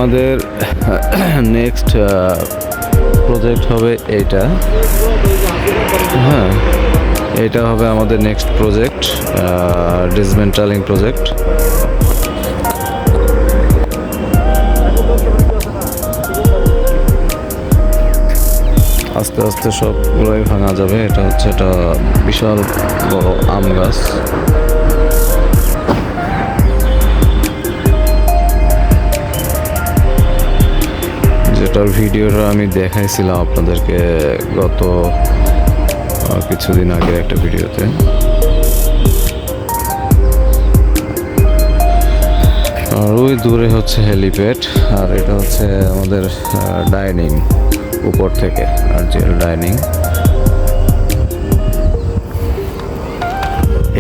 আমাদের next project হবে এইটা। হ্যাঁ, এটা হবে আমাদের নেক্সট প্রজেক্ট, ডিসমেন্টালিং প্রজেক্ট। আস্তে আস্তে সবগুলোই ভাঙা যাবে। এটা হচ্ছে একটা বিশাল বড় আম গাছ। যেটার ভিডিওটা আমি দেখাইছিলাম আপনাদেরকে গত কিছুদিন আগের একটা ভিডিওতে। আর ওই দূরে হচ্ছে হেলিপ্যাড, আর এটা হচ্ছে আমাদের ডাইনিং, উপর থেকে আরজিএল ডাইনিং।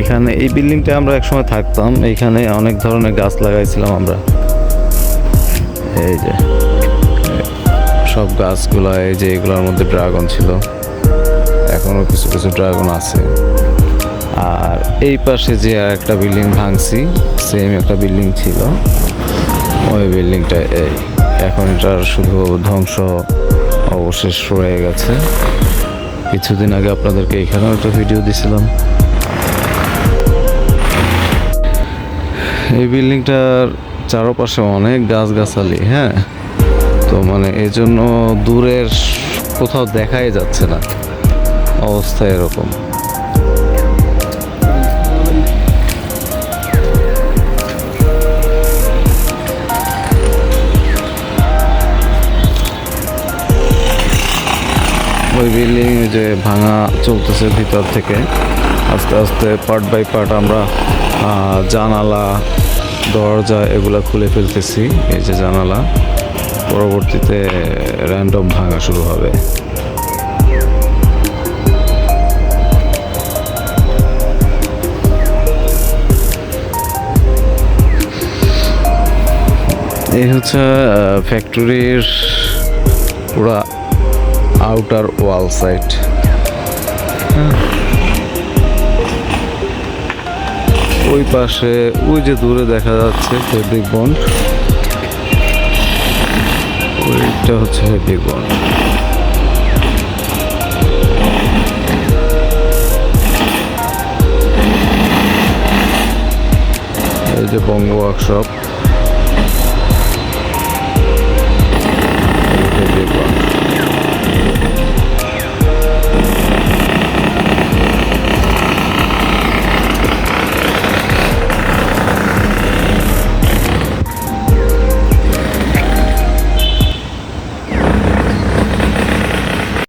এখানে এই বিল্ডিংটা আমরা একসময় থাকতাম, এইখানে অনেক ধরনের গাছ লাগাইছিলাম আমরা। এই যে সব গাছগুলো, এই যে এগুলোর মধ্যে ড্রাগন ছিল, এখনো কিছু কিছু ড্রাগন আছে। আর এই পাশে যে আর একটা বিল্ডিং ভাঙছি, সেম একটা বিল্ডিং ছিল, ওই বিল্ডিংটা এই এখন এটার শুধু ধ্বংস অবশেষ রয়ে গেছে। কিছুদিন আগে আপনাদেরকে এখানেও একটা ভিডিও দিছিলাম। এই বিল্ডিংটার চারপাশে অনেক গাছগাছালি। হ্যাঁ, তো মানে এই জন্য দূরের কোথাও দেখাই যাচ্ছে না, অবস্থা এরকম। ওই বিল্ডিং যে ভাঙা চলতেছে ভিতর থেকে, আস্তে আস্তে পার্ট বাই পার্ট আমরা জানালা দরজা এগুলা খুলে ফেলতেছি। এই যে জানালা, পরবর্তীতে র্যান্ডম ভাঙা শুরু হবে। এই হচ্ছে ফ্যাক্টরির পুরা আউটার ওয়াল সাইড। ওই পাশে ওই যে দূরে দেখা যাচ্ছে ফেব্রিক বন্ড, ওইটা হচ্ছে ফেব্রিক বন্ড। এই যে বঙ্গ ওয়ার্কশপ।